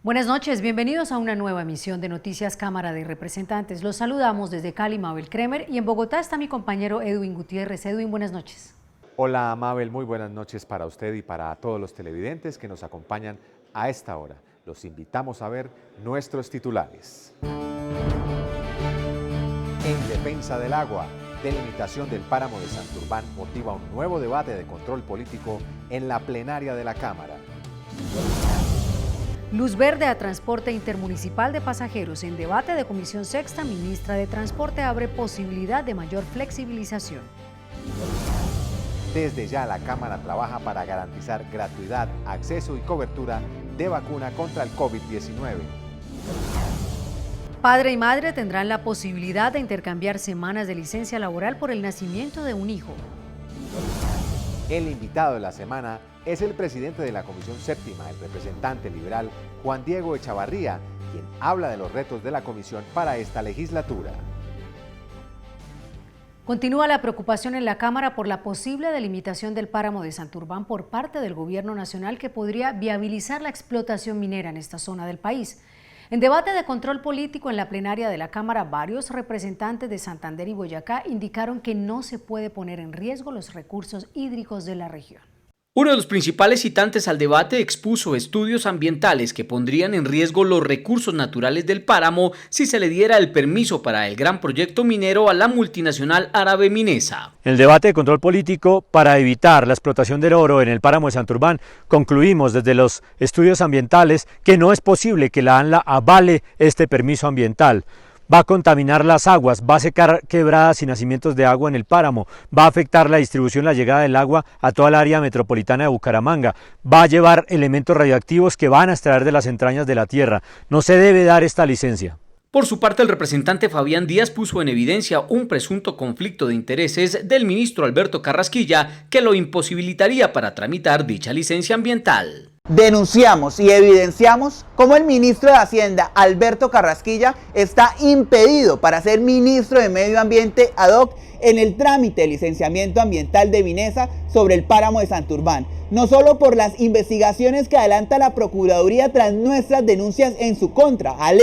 Buenas noches, bienvenidos a una nueva emisión de Noticias Cámara de Representantes. Los saludamos desde Cali, Mabel Kremer, y en Bogotá está mi compañero Edwin Gutiérrez. Edwin, buenas noches. Hola Mabel, muy buenas noches para usted y para todos los televidentes que nos acompañan a esta hora. Los invitamos a ver nuestros titulares. En defensa del agua, delimitación del páramo de Santurbán motiva un nuevo debate de control político en la plenaria de la Cámara. Luz verde a transporte intermunicipal de pasajeros. En debate de Comisión Sexta, ministra de Transporte abre posibilidad de mayor flexibilización. Desde ya la Cámara trabaja para garantizar gratuidad, acceso y cobertura de vacuna contra el COVID-19. Padre y madre tendrán la posibilidad de intercambiar semanas de licencia laboral por el nacimiento de un hijo. El invitado de la semana es el presidente de la Comisión Séptima, el representante liberal Juan Diego Echavarría, quien habla de los retos de la comisión para esta legislatura. Continúa la preocupación en la Cámara por la posible delimitación del páramo de Santurbán por parte del Gobierno Nacional que podría viabilizar la explotación minera en esta zona del país. En debate de control político en la plenaria de la Cámara, varios representantes de Santander y Boyacá indicaron que no se puede poner en riesgo los recursos hídricos de la región. Uno de los principales citantes al debate expuso estudios ambientales que pondrían en riesgo los recursos naturales del páramo si se le diera el permiso para el gran proyecto minero a la multinacional árabe Minesa. En el debate de control político para evitar la explotación del oro en el páramo de Santurbán, concluimos desde los estudios ambientales que no es posible que la ANLA avale este permiso ambiental. Va a contaminar las aguas, va a secar quebradas y nacimientos de agua en el páramo, va a afectar la distribución y la llegada del agua a toda el área metropolitana de Bucaramanga, va a llevar elementos radioactivos que van a extraer de las entrañas de la tierra. No se debe dar esta licencia. Por su parte, el representante Fabián Díaz puso en evidencia un presunto conflicto de intereses del ministro Alberto Carrasquilla que lo imposibilitaría para tramitar dicha licencia ambiental. Denunciamos y evidenciamos cómo el ministro de Hacienda, Alberto Carrasquilla, está impedido para ser ministro de Medio Ambiente ad hoc en el trámite de licenciamiento ambiental de Minesa sobre el páramo de Santurbán. No solo por las investigaciones que adelanta la Procuraduría tras nuestras denuncias en su contra, al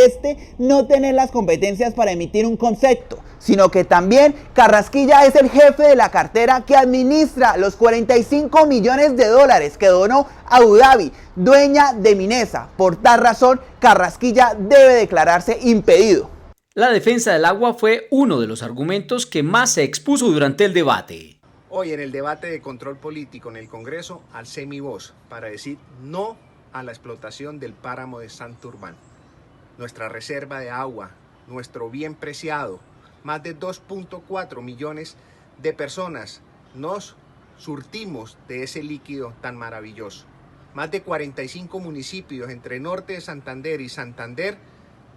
no tener las competencias para emitir un concepto, sino que también Carrasquilla es el jefe de la cartera que administra los 45 millones de dólares que donó Abu Dhabi, dueña de Minesa. Por tal razón, Carrasquilla debe declararse impedido. La defensa del agua fue uno de los argumentos que más se expuso durante el debate. Hoy en el debate de control político en el Congreso alcé mi voz para decir no a la explotación del páramo de Santurbán. Nuestra reserva de agua, nuestro bien preciado, más de 2.4 millones de personas nos surtimos de ese líquido tan maravilloso. Más de 45 municipios entre Norte de Santander y Santander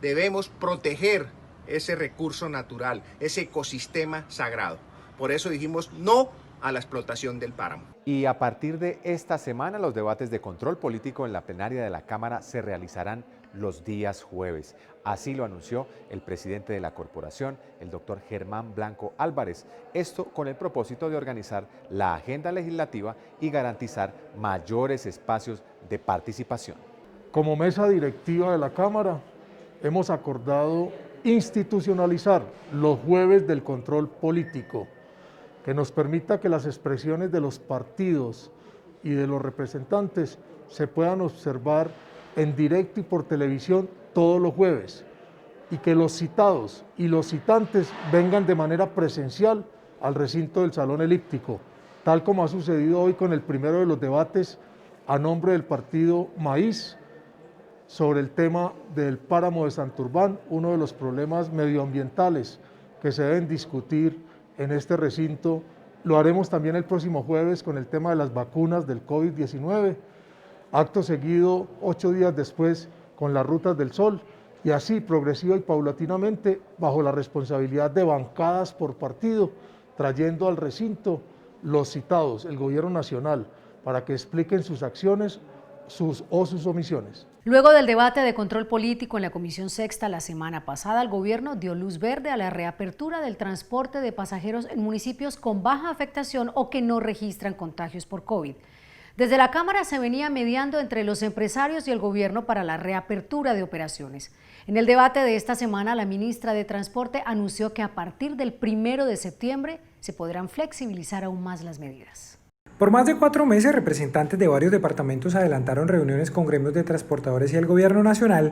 debemos proteger ese recurso natural, ese ecosistema sagrado. Por eso dijimos no a la explotación del páramo. Y a partir de esta semana los debates de control político en la plenaria de la Cámara se realizarán los días jueves. Así lo anunció el presidente de la corporación, el doctor Germán Blanco Álvarez. Esto con el propósito de organizar la agenda legislativa y garantizar mayores espacios de participación. Como mesa directiva de la Cámara, hemos acordado institucionalizar los jueves del control político, que nos permita que las expresiones de los partidos y de los representantes se puedan observar en directo y por televisión todos los jueves, y que los citados y los citantes vengan de manera presencial al recinto del Salón Elíptico, tal como ha sucedido hoy con el primero de los debates a nombre del partido Maíz sobre el tema del páramo de Santurbán, uno de los problemas medioambientales que se deben discutir en este recinto. Lo haremos también el próximo jueves con el tema de las vacunas del COVID-19, acto seguido 8 días después con las rutas del sol, y así progresiva y paulatinamente bajo la responsabilidad de bancadas por partido, trayendo al recinto los citados, el gobierno nacional, para que expliquen sus acciones sus omisiones. Luego del debate de control político en la Comisión Sexta la semana pasada, el gobierno dio luz verde a la reapertura del transporte de pasajeros en municipios con baja afectación o que no registran contagios por COVID. Desde la Cámara se venía mediando entre los empresarios y el gobierno para la reapertura de operaciones. En el debate de esta semana, la ministra de Transporte anunció que a partir del 1 de septiembre se podrán flexibilizar aún más las medidas. Por más de 4 meses, representantes de varios departamentos adelantaron reuniones con gremios de transportadores y el gobierno nacional,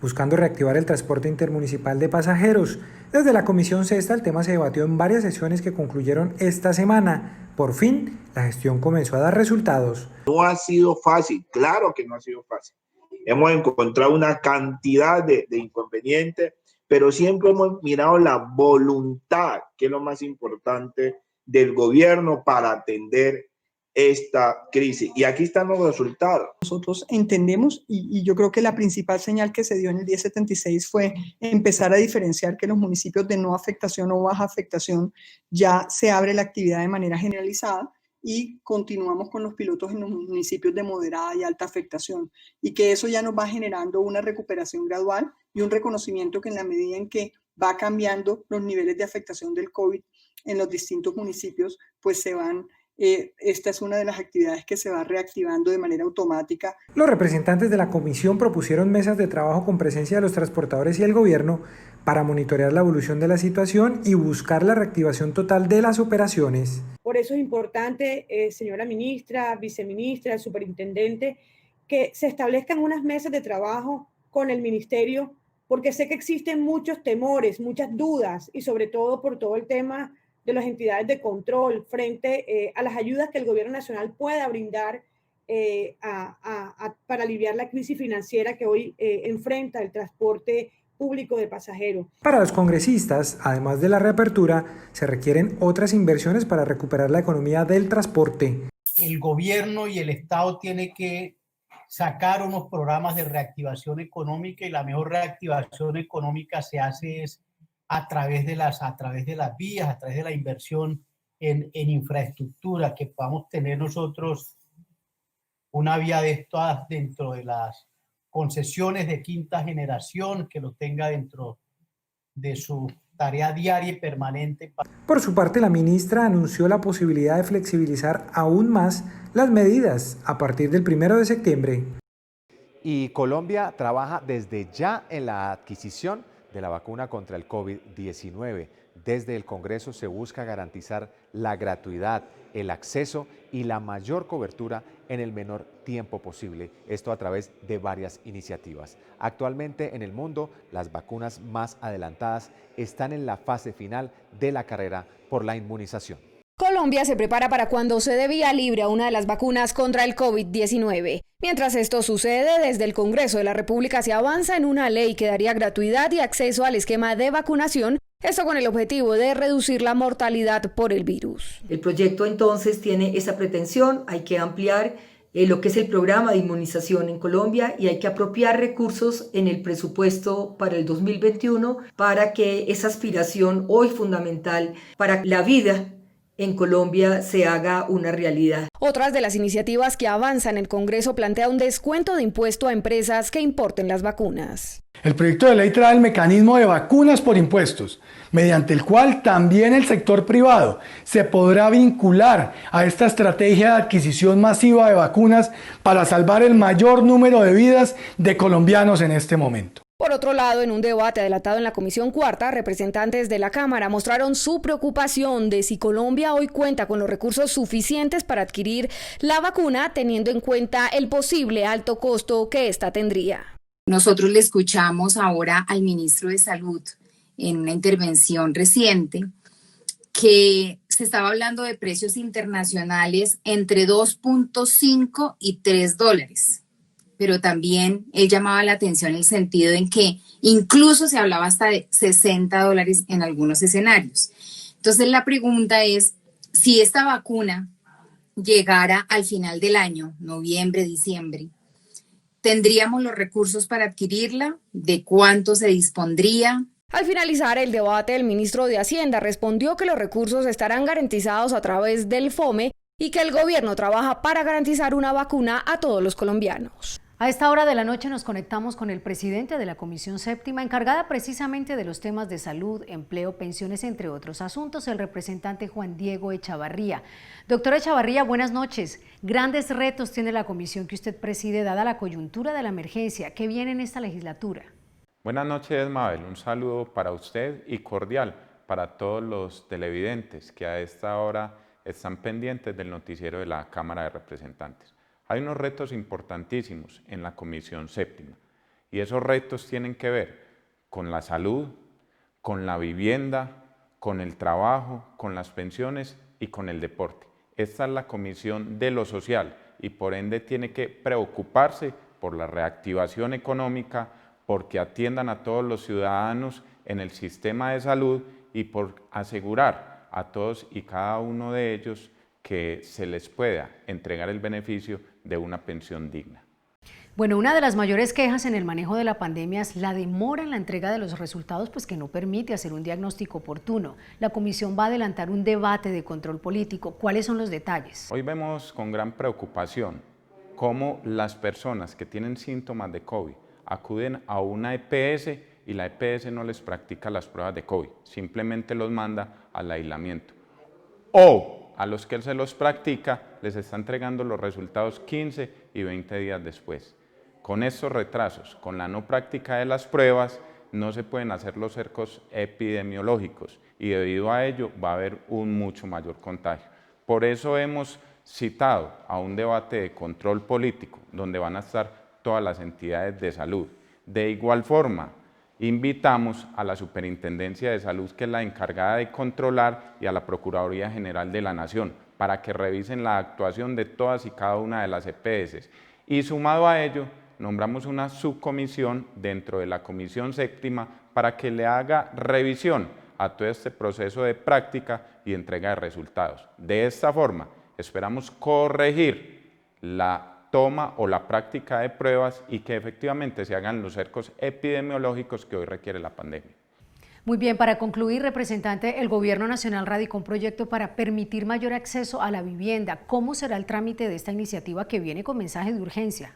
buscando reactivar el transporte intermunicipal de pasajeros. Desde la Comisión Sexta, el tema se debatió en varias sesiones que concluyeron esta semana. Por fin, la gestión comenzó a dar resultados. No ha sido fácil, claro que no ha sido fácil. Hemos encontrado una cantidad de inconvenientes, pero siempre hemos mirado la voluntad, que es lo más importante, del gobierno para atender esta crisis. Y aquí están los resultados. Nosotros entendemos, y yo creo que la principal señal que se dio en el 1076 fue empezar a diferenciar que los municipios de no afectación o baja afectación ya se abre la actividad de manera generalizada y continuamos con los pilotos en los municipios de moderada y alta afectación, y que eso ya nos va generando una recuperación gradual y un reconocimiento que en la medida en que va cambiando los niveles de afectación del COVID en los distintos municipios, pues se van esta es una de las actividades que se va reactivando de manera automática. Los representantes de la comisión propusieron mesas de trabajo con presencia de los transportadores y el gobierno para monitorear la evolución de la situación y buscar la reactivación total de las operaciones. Por eso es importante, señora ministra, viceministra, superintendente, que se establezcan unas mesas de trabajo con el ministerio, porque sé que existen muchos temores, muchas dudas y sobre todo por todo el tema de las entidades de control frente a las ayudas que el gobierno nacional pueda brindar para aliviar la crisis financiera que hoy enfrenta el transporte público de pasajeros. Para los congresistas, además de la reapertura, se requieren otras inversiones para recuperar la economía del transporte. El gobierno y el Estado tienen que sacar unos programas de reactivación económica, y la mejor reactivación económica se hace a través de las vías, a través de la inversión en infraestructura, que podamos tener nosotros una vía de estas dentro de las concesiones de quinta generación, que lo tenga dentro de su tarea diaria y permanente. Por su parte, la ministra anunció la posibilidad de flexibilizar aún más las medidas a partir del 1 de septiembre. Y Colombia trabaja desde ya en la adquisición de la vacuna contra el COVID-19. Desde el Congreso se busca garantizar la gratuidad, el acceso y la mayor cobertura en el menor tiempo posible. Esto a través de varias iniciativas. Actualmente en el mundo, las vacunas más adelantadas están en la fase final de la carrera por la inmunización. Colombia se prepara para cuando se dé vía libre a una de las vacunas contra el COVID-19. Mientras esto sucede, desde el Congreso de la República se avanza en una ley que daría gratuidad y acceso al esquema de vacunación, esto con el objetivo de reducir la mortalidad por el virus. El proyecto entonces tiene esa pretensión, hay que ampliar lo que es el programa de inmunización en Colombia y hay que apropiar recursos en el presupuesto para el 2021 para que esa aspiración hoy fundamental para la vida en Colombia se haga una realidad. Otras de las iniciativas que avanzan en el Congreso plantea un descuento de impuesto a empresas que importen las vacunas. El proyecto de ley trae el mecanismo de vacunas por impuestos, mediante el cual también el sector privado se podrá vincular a esta estrategia de adquisición masiva de vacunas para salvar el mayor número de vidas de colombianos en este momento. Por otro lado, en un debate adelantado en la Comisión Cuarta, representantes de la Cámara mostraron su preocupación de si Colombia hoy cuenta con los recursos suficientes para adquirir la vacuna, teniendo en cuenta el posible alto costo que ésta tendría. Nosotros le escuchamos ahora al ministro de Salud en una intervención reciente que se estaba hablando de precios internacionales entre 2.5 y $3. Pero también él llamaba la atención en el sentido en que incluso se hablaba hasta de $60 en algunos escenarios. Entonces la pregunta es, si esta vacuna llegara al final del año, noviembre, diciembre, ¿tendríamos los recursos para adquirirla? ¿De cuánto se dispondría? Al finalizar el debate, el ministro de Hacienda respondió que los recursos estarán garantizados a través del FOME y que el gobierno trabaja para garantizar una vacuna a todos los colombianos. A esta hora de la noche nos conectamos con el presidente de la Comisión Séptima, encargada precisamente de los temas de salud, empleo, pensiones, entre otros asuntos, el representante Juan Diego Echavarría. Doctor Echavarría, buenas noches. Grandes retos tiene la comisión que usted preside, dada la coyuntura de la emergencia que viene en esta legislatura. Buenas noches, Mabel. Un saludo para usted y cordial para todos los televidentes que a esta hora están pendientes del noticiero de la Cámara de Representantes. Hay unos retos importantísimos en la Comisión Séptima y esos retos tienen que ver con la salud, con la vivienda, con el trabajo, con las pensiones y con el deporte. Esta es la Comisión de lo Social y por ende tiene que preocuparse por la reactivación económica, porque atiendan a todos los ciudadanos en el sistema de salud y por asegurar a todos y cada uno de ellos que se les pueda entregar el beneficio de una pensión digna. Bueno, una de las mayores quejas en el manejo de la pandemia es la demora en la entrega de los resultados, pues que no permite hacer un diagnóstico oportuno. La comisión va a adelantar un debate de control político. ¿Cuáles son los detalles? Hoy vemos con gran preocupación cómo las personas que tienen síntomas de COVID acuden a una EPS y la EPS no les practica las pruebas de COVID, simplemente los manda al aislamiento. O a los que se los practica les está entregando los resultados 15 y 20 días después. Con estos retrasos, con la no práctica de las pruebas, no se pueden hacer los cercos epidemiológicos y debido a ello va a haber un mucho mayor contagio. Por eso hemos citado a un debate de control político donde van a estar todas las entidades de salud. De igual forma, invitamos a la Superintendencia de Salud, que es la encargada de controlar, y a la Procuraduría General de la Nación, para que revisen la actuación de todas y cada una de las EPS. Y sumado a ello, nombramos una subcomisión dentro de la Comisión Séptima para que le haga revisión a todo este proceso de práctica y entrega de resultados. De esta forma, esperamos corregir la toma o la práctica de pruebas y que efectivamente se hagan los cercos epidemiológicos que hoy requiere la pandemia. Muy bien, para concluir, representante, el Gobierno Nacional radicó un proyecto para permitir mayor acceso a la vivienda. ¿Cómo será el trámite de esta iniciativa que viene con mensaje de urgencia?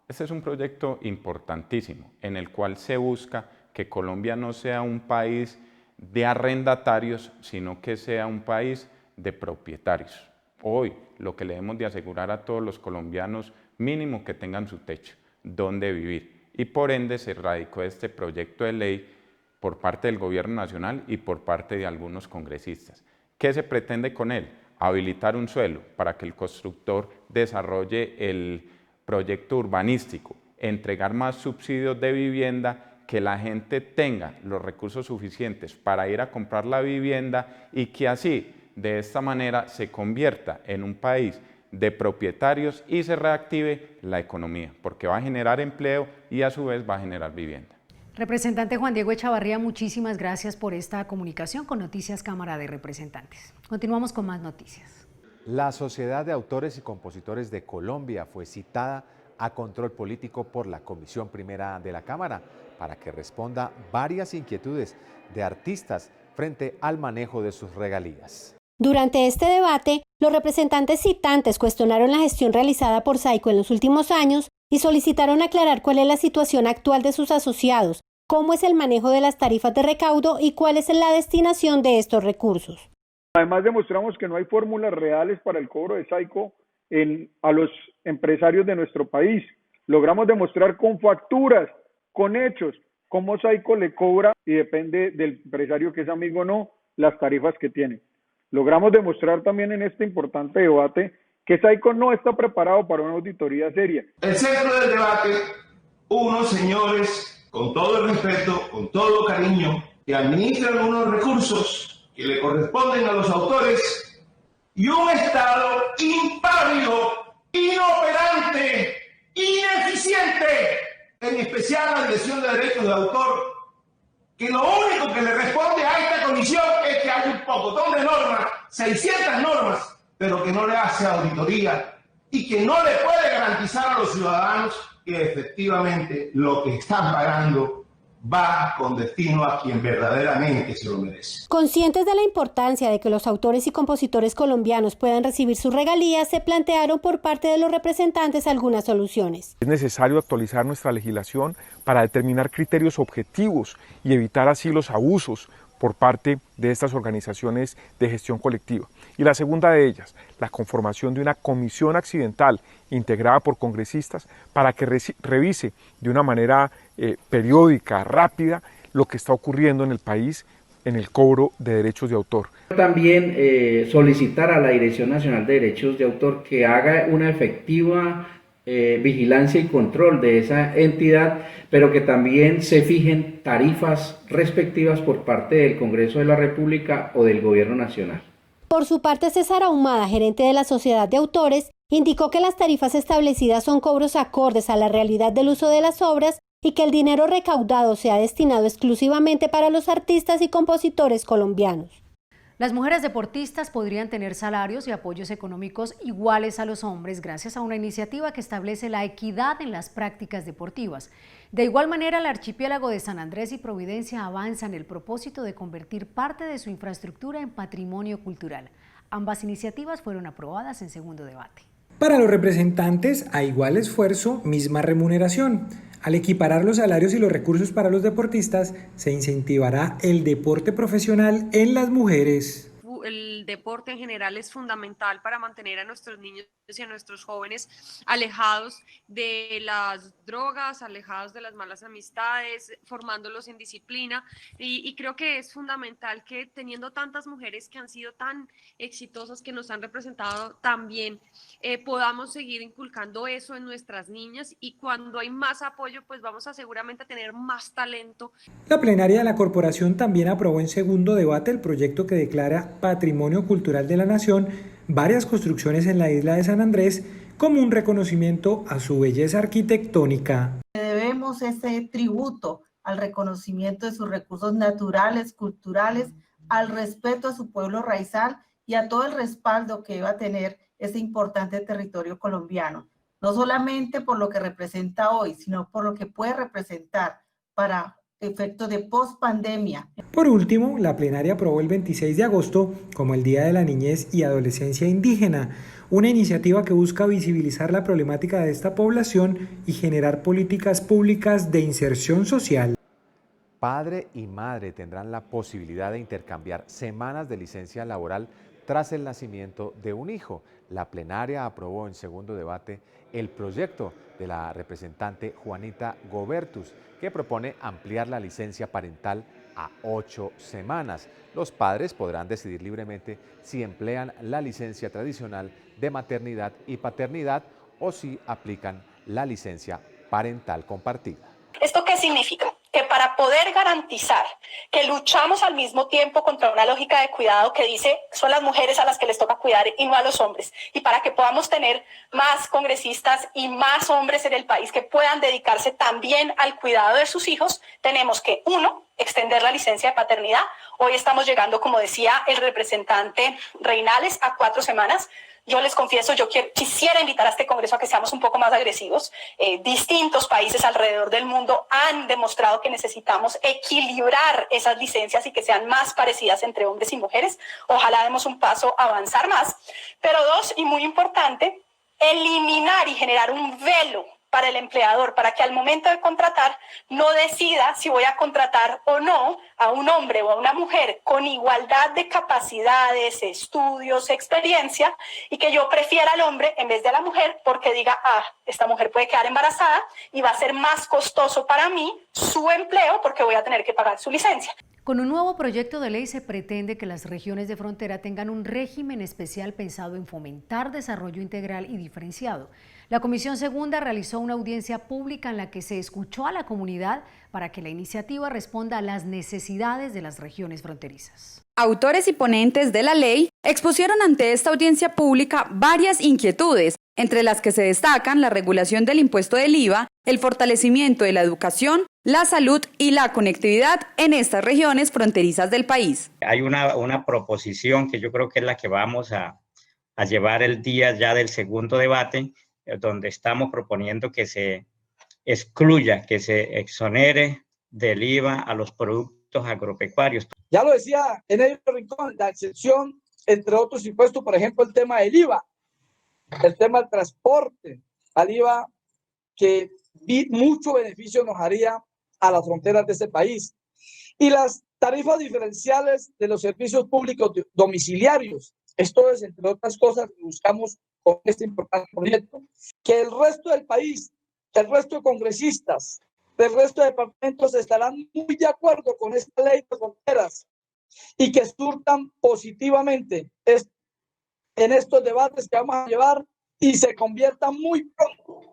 Este es un proyecto importantísimo en el cual se busca que Colombia no sea un país de arrendatarios, sino que sea un país de propietarios. Hoy lo que le debemos de asegurar a todos los colombianos, mínimo que tengan su techo, donde vivir. Y por ende se radicó este proyecto de ley por parte del Gobierno Nacional y por parte de algunos congresistas. ¿Qué se pretende con él? Habilitar un suelo para que el constructor desarrolle el proyecto urbanístico, entregar más subsidios de vivienda, que la gente tenga los recursos suficientes para ir a comprar la vivienda y que así, de esta manera, se convierta en un país de propietarios y se reactive la economía, porque va a generar empleo y a su vez va a generar vivienda. Representante Juan Diego Echavarría, muchísimas gracias por esta comunicación con Noticias Cámara de Representantes. Continuamos con más noticias. La Sociedad de Autores y Compositores de Colombia fue citada a control político por la Comisión Primera de la Cámara para que responda varias inquietudes de artistas frente al manejo de sus regalías. Durante este debate, los representantes citantes cuestionaron la gestión realizada por SAICO en los últimos años y solicitaron aclarar cuál es la situación actual de sus asociados, cómo es el manejo de las tarifas de recaudo y cuál es la destinación de estos recursos. Además, demostramos que no hay fórmulas reales para el cobro de SAICO a los empresarios de nuestro país. Logramos demostrar con facturas, con hechos, cómo SAICO le cobra, y depende del empresario que es amigo o no, las tarifas que tiene. Logramos demostrar también en este importante debate que SAICO no está preparado para una auditoría seria. El centro del debate, unos señores, con todo el respeto, con todo cariño, que administran unos recursos que le corresponden a los autores y un Estado impávido, inoperante, ineficiente, en especial la Dirección de Derechos de Autor, que lo único que le responde a esta comisión es que hay un pocotón de normas, 600 normas, pero que no le hace auditoría y que no le puede garantizar a los ciudadanos que efectivamente lo que están pagando va con destino a quien verdaderamente se lo merece. Conscientes de la importancia de que los autores y compositores colombianos puedan recibir sus regalías, se plantearon por parte de los representantes algunas soluciones. Es necesario actualizar nuestra legislación para determinar criterios objetivos y evitar así los abusos por parte de estas organizaciones de gestión colectiva. Y la segunda de ellas, la conformación de una comisión accidental integrada por congresistas para que revise de una manera periódica, rápida, lo que está ocurriendo en el país en el cobro de derechos de autor. También solicitar a la Dirección Nacional de Derechos de Autor que haga una efectiva vigilancia y control de esa entidad, pero que también se fijen tarifas respectivas por parte del Congreso de la República o del Gobierno Nacional. Por su parte, César Ahumada, gerente de la Sociedad de Autores, indicó que las tarifas establecidas son cobros acordes a la realidad del uso de las obras y que el dinero recaudado sea destinado exclusivamente para los artistas y compositores colombianos. Las mujeres deportistas podrían tener salarios y apoyos económicos iguales a los hombres gracias a una iniciativa que establece la equidad en las prácticas deportivas. De igual manera, el archipiélago de San Andrés y Providencia avanza en el propósito de convertir parte de su infraestructura en patrimonio cultural. Ambas iniciativas fueron aprobadas en segundo debate. Para los representantes, a igual esfuerzo, misma remuneración. Al equiparar los salarios y los recursos para los deportistas, se incentivará el deporte profesional en las mujeres. El deporte en general es fundamental para mantener a nuestros niños y a nuestros jóvenes alejados de las drogas, alejados de las malas amistades, formándolos en disciplina y creo que es fundamental que teniendo tantas mujeres que han sido tan exitosas, que nos han representado tan bien, podamos seguir inculcando eso en nuestras niñas y cuando hay más apoyo pues vamos a seguramente tener más talento. La plenaria de la corporación también aprobó en segundo debate el proyecto que declara Patrimonio Cultural de la Nación varias construcciones en la isla de San Andrés como un reconocimiento a su belleza arquitectónica. Debemos ese tributo al reconocimiento de sus recursos naturales, culturales, al respeto a su pueblo raizal y a todo el respaldo que va a tener ese importante territorio colombiano, no solamente por lo que representa hoy, sino por lo que puede representar para efectos de post-pandemia. Por último, la plenaria aprobó el 26 de agosto como el Día de la Niñez y Adolescencia Indígena, una iniciativa que busca visibilizar la problemática de esta población y generar políticas públicas de inserción social. Padre y madre tendrán la posibilidad de intercambiar semanas de licencia laboral tras el nacimiento de un hijo. La plenaria aprobó en segundo debate el proyecto de la representante Juanita Gobertus, que propone ampliar la licencia parental a 8 semanas. Los padres podrán decidir libremente si emplean la licencia tradicional de maternidad y paternidad o si aplican la licencia parental compartida. ¿Esto qué significa? Que para poder garantizar que luchamos al mismo tiempo contra una lógica de cuidado que dice son las mujeres a las que les toca cuidar y no a los hombres, y para que podamos tener más congresistas y más hombres en el país que puedan dedicarse también al cuidado de sus hijos, tenemos que, uno, extender la licencia de paternidad. Hoy estamos llegando, como decía el representante Reinales, a 4 semanas. Yo les confieso, quisiera invitar a este Congreso a que seamos un poco más agresivos. Distintos países alrededor del mundo han demostrado que necesitamos equilibrar esas licencias y que sean más parecidas entre hombres y mujeres. Ojalá demos un paso a avanzar más. Pero 2, y muy importante, eliminar y generar un velo para el empleador, para que al momento de contratar no decida si voy a contratar o no a un hombre o a una mujer con igualdad de capacidades, estudios, experiencia, y que yo prefiera al hombre en vez de a la mujer porque diga, esta mujer puede quedar embarazada y va a ser más costoso para mí su empleo porque voy a tener que pagar su licencia. Con un nuevo proyecto de ley se pretende que las regiones de frontera tengan un régimen especial pensado en fomentar desarrollo integral y diferenciado. La Comisión Segunda realizó una audiencia pública en la que se escuchó a la comunidad para que la iniciativa responda a las necesidades de las regiones fronterizas. Autores y ponentes de la ley expusieron ante esta audiencia pública varias inquietudes, entre las que se destacan la regulación del impuesto del IVA, el fortalecimiento de la educación, la salud y la conectividad en estas regiones fronterizas del país. Hay una proposición que yo creo que es la que vamos a llevar el día ya del segundo debate, donde estamos proponiendo que se excluya, que se exonere del IVA a los productos agropecuarios. Ya lo decía Enelio Rincón, la excepción, entre otros impuestos, por ejemplo, el tema del IVA, el tema del transporte, al IVA que mucho beneficio nos haría a las fronteras de este país. Y las tarifas diferenciales de los servicios públicos domiciliarios. Esto es, entre otras cosas, que buscamos con este importante proyecto. Que el resto del país, el resto de congresistas, el resto de departamentos estarán muy de acuerdo con esta ley de fronteras y que surtan positivamente en estos debates que vamos a llevar y se conviertan muy pronto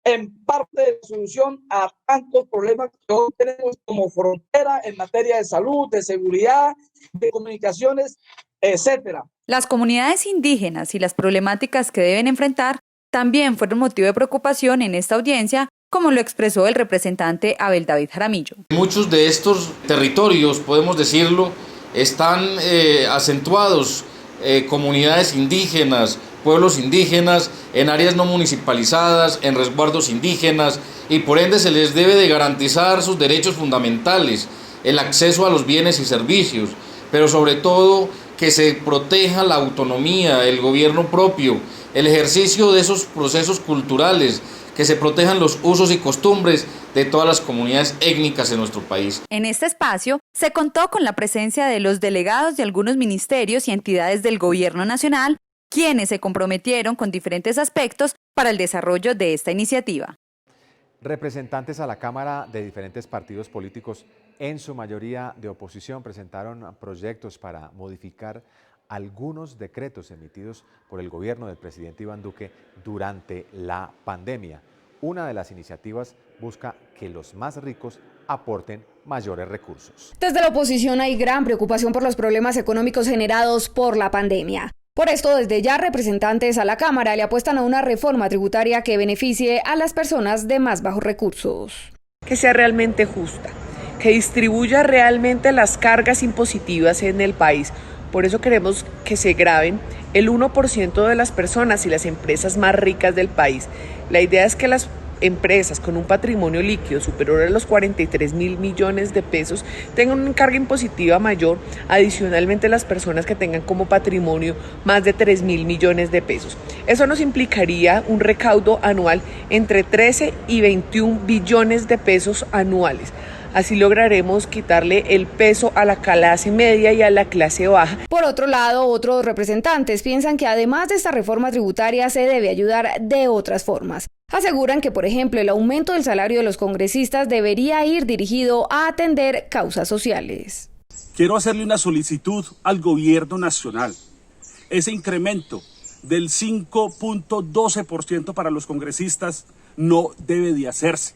en parte de la solución a tantos problemas que hoy tenemos como frontera en materia de salud, de seguridad, de comunicaciones, etcétera. Las comunidades indígenas y las problemáticas que deben enfrentar también fueron motivo de preocupación en esta audiencia, como lo expresó el representante Abel David Jaramillo. Muchos de estos territorios, podemos decirlo, están acentuados comunidades indígenas, pueblos indígenas, en áreas no municipalizadas, en resguardos indígenas, y por ende se les debe de garantizar sus derechos fundamentales, el acceso a los bienes y servicios, pero sobre todo que se proteja la autonomía, el gobierno propio, el ejercicio de esos procesos culturales, que se protejan los usos y costumbres de todas las comunidades étnicas en nuestro país. En este espacio se contó con la presencia de los delegados de algunos ministerios y entidades del Gobierno Nacional, quienes se comprometieron con diferentes aspectos para el desarrollo de esta iniciativa. Representantes a la Cámara de diferentes partidos políticos, en su mayoría de oposición, presentaron proyectos para modificar algunos decretos emitidos por el gobierno del presidente Iván Duque durante la pandemia. Una de las iniciativas busca que los más ricos aporten mayores recursos. Desde la oposición hay gran preocupación por los problemas económicos generados por la pandemia. Por esto, desde ya representantes a la Cámara le apuestan a una reforma tributaria que beneficie a las personas de más bajos recursos. Que sea realmente justa, que distribuya realmente las cargas impositivas en el país. Por eso queremos que se graven el 1% de las personas y las empresas más ricas del país. La idea es que las empresas con un patrimonio líquido superior a los 43.000 millones de pesos tengan una carga impositiva mayor, adicionalmente las personas que tengan como patrimonio más de 3.000 millones de pesos. Eso nos implicaría un recaudo anual entre 13 y 21 billones de pesos anuales. Así lograremos quitarle el peso a la clase media y a la clase baja. Por otro lado, otros representantes piensan que además de esta reforma tributaria se debe ayudar de otras formas. Aseguran que, por ejemplo, el aumento del salario de los congresistas debería ir dirigido a atender causas sociales. Quiero hacerle una solicitud al gobierno nacional. Ese incremento del 5.12% para los congresistas no debe de hacerse.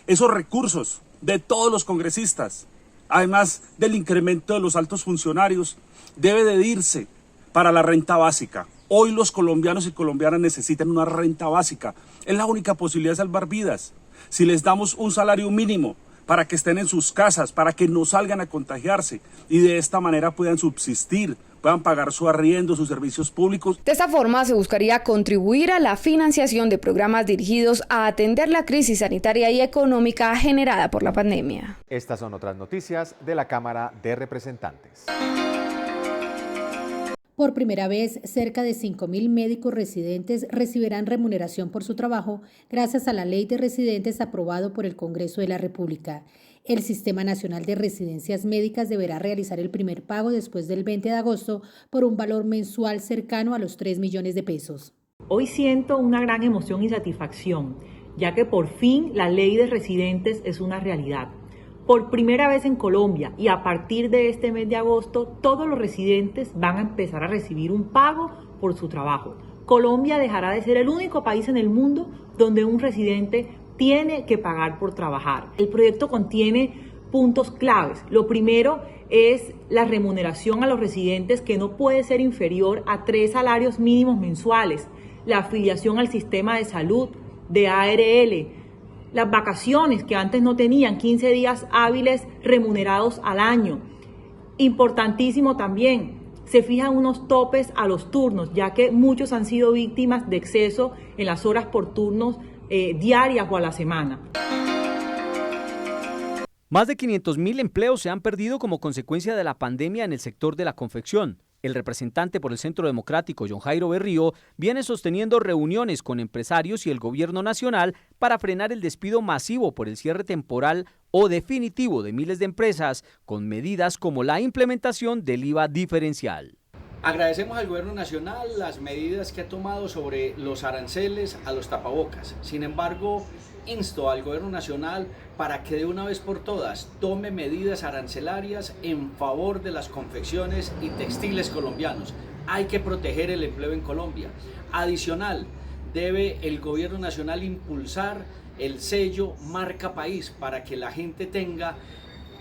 Esos recursos de todos los congresistas, además del incremento de los altos funcionarios, debe de irse para la renta básica. Hoy los colombianos y colombianas necesitan una renta básica. Es la única posibilidad de salvar vidas. Si les damos un salario mínimo para que estén en sus casas, para que no salgan a contagiarse y de esta manera puedan subsistir, puedan pagar su arriendo, sus servicios públicos. De esta forma se buscaría contribuir a la financiación de programas dirigidos a atender la crisis sanitaria y económica generada por la pandemia. Estas son otras noticias de la Cámara de Representantes. Por primera vez, cerca de 5.000 médicos residentes recibirán remuneración por su trabajo gracias a la Ley de Residentes aprobado por el Congreso de la República. El Sistema Nacional de Residencias Médicas deberá realizar el primer pago después del 20 de agosto por un valor mensual cercano a los 3 millones de pesos. Hoy siento una gran emoción y satisfacción, ya que por fin la Ley de Residentes es una realidad. Por primera vez en Colombia y a partir de este mes de agosto, todos los residentes van a empezar a recibir un pago por su trabajo. Colombia dejará de ser el único país en el mundo donde un residente tiene que pagar por trabajar. El proyecto contiene puntos claves. Lo primero es la remuneración a los residentes, que no puede ser inferior a 3 salarios mínimos mensuales, la afiliación al sistema de salud, de ARL, las vacaciones que antes no tenían, 15 días hábiles remunerados al año. Importantísimo también, se fijan unos topes a los turnos, ya que muchos han sido víctimas de exceso en las horas por turnos diarias o a la semana. Más de 500.000 empleos se han perdido como consecuencia de la pandemia en el sector de la confección. El representante por el Centro Democrático, John Jairo Berrío, viene sosteniendo reuniones con empresarios y el gobierno nacional para frenar el despido masivo por el cierre temporal o definitivo de miles de empresas, con medidas como la implementación del IVA diferencial. Agradecemos al Gobierno Nacional las medidas que ha tomado sobre los aranceles a los tapabocas. Sin embargo, insto al Gobierno Nacional para que de una vez por todas tome medidas arancelarias en favor de las confecciones y textiles colombianos. Hay que proteger el empleo en Colombia. Adicional, debe el Gobierno Nacional impulsar el sello Marca País para que la gente tenga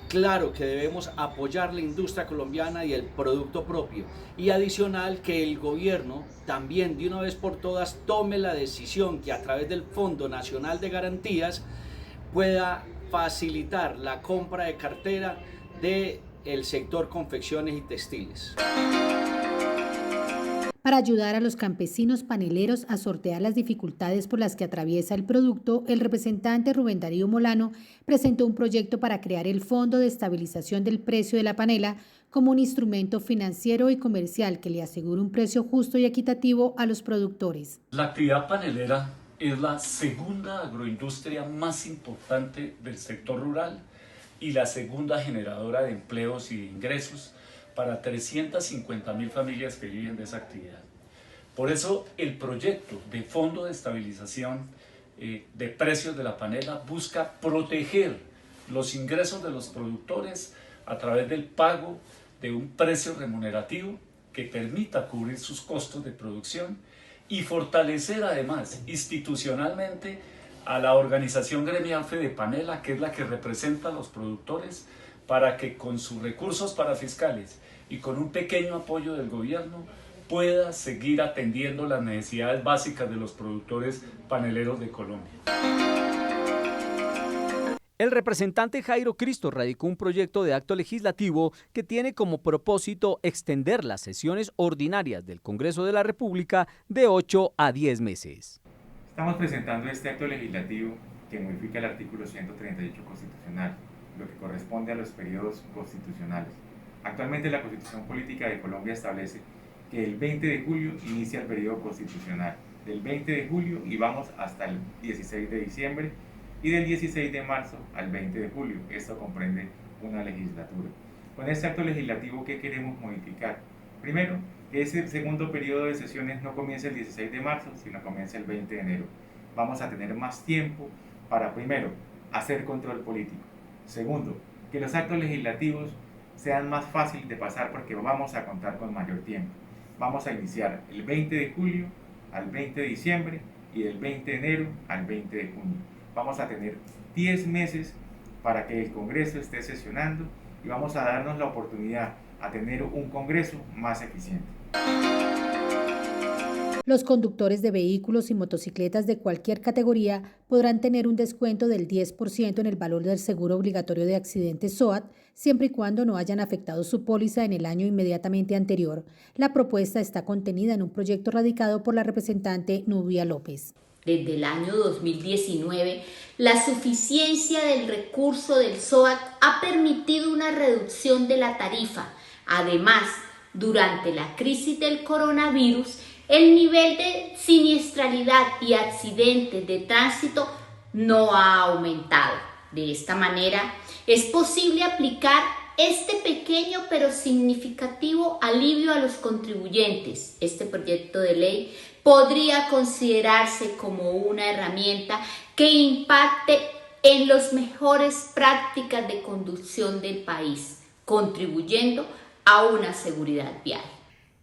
claro que debemos apoyar la industria colombiana y el producto propio. Y adicional, que el gobierno también de una vez por todas tome la decisión que a través del Fondo Nacional de Garantías pueda facilitar la compra de cartera del sector confecciones y textiles. Para ayudar a los campesinos paneleros a sortear las dificultades por las que atraviesa el producto, el representante Rubén Darío Molano presentó un proyecto para crear el Fondo de Estabilización del Precio de la Panela como un instrumento financiero y comercial que le asegure un precio justo y equitativo a los productores. La actividad panelera es la segunda agroindustria más importante del sector rural y la segunda generadora de empleos y de ingresos para 350.000 familias que viven de esa actividad. Por eso el proyecto de Fondo de Estabilización de Precios de la Panela busca proteger los ingresos de los productores a través del pago de un precio remunerativo que permita cubrir sus costos de producción y fortalecer además institucionalmente a la organización gremial Fedepanela, que es la que representa a los productores, para que con sus recursos parafiscales y con un pequeño apoyo del gobierno pueda seguir atendiendo las necesidades básicas de los productores paneleros de Colombia. El representante Jairo Cristo radicó un proyecto de acto legislativo que tiene como propósito extender las sesiones ordinarias del Congreso de la República de 8 a 10 meses. Estamos presentando este acto legislativo que modifica el artículo 138 constitucional, lo que corresponde a los periodos constitucionales. Actualmente la Constitución Política de Colombia establece que el 20 de julio inicia el periodo constitucional, del 20 de julio y vamos hasta el 16 de diciembre y del 16 de marzo al 20 de julio. Esto comprende una legislatura. Con este acto legislativo, ¿qué queremos modificar? Primero, que ese segundo periodo de sesiones no comience el 16 de marzo, sino comience el 20 de enero. Vamos a tener más tiempo para, primero, hacer control político. Segundo, que los actos legislativos sean más fáciles de pasar porque vamos a contar con mayor tiempo. Vamos a iniciar el 20 de julio al 20 de diciembre y del 20 de enero al 20 de junio. Vamos a tener 10 meses para que el Congreso esté sesionando y vamos a darnos la oportunidad a tener un Congreso más eficiente. Los conductores de vehículos y motocicletas de cualquier categoría podrán tener un descuento del 10% en el valor del seguro obligatorio de accidentes SOAT, siempre y cuando no hayan afectado su póliza en el año inmediatamente anterior. La propuesta está contenida en un proyecto radicado por la representante Nubia López. Desde el año 2019, la suficiencia del recurso del SOAT ha permitido una reducción de la tarifa. Además, durante la crisis del coronavirus, el nivel de siniestralidad y accidentes de tránsito no ha aumentado. De esta manera, es posible aplicar este pequeño pero significativo alivio a los contribuyentes. Este proyecto de ley podría considerarse como una herramienta que impacte en las mejores prácticas de conducción del país, contribuyendo a una seguridad vial.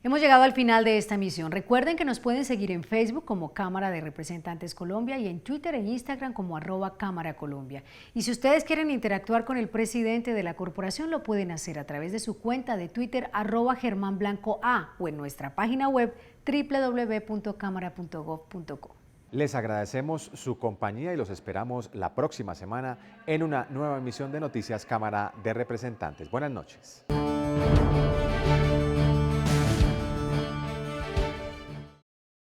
Hemos llegado al final de esta emisión. Recuerden que nos pueden seguir en Facebook como Cámara de Representantes Colombia y en Twitter e Instagram como @Cámara Colombia. Y si ustedes quieren interactuar con el presidente de la corporación, lo pueden hacer a través de su cuenta de Twitter @GermánBlancoA o en nuestra página web www.cámara.gov.co. Les agradecemos su compañía y los esperamos la próxima semana en una nueva emisión de Noticias Cámara de Representantes. Buenas noches.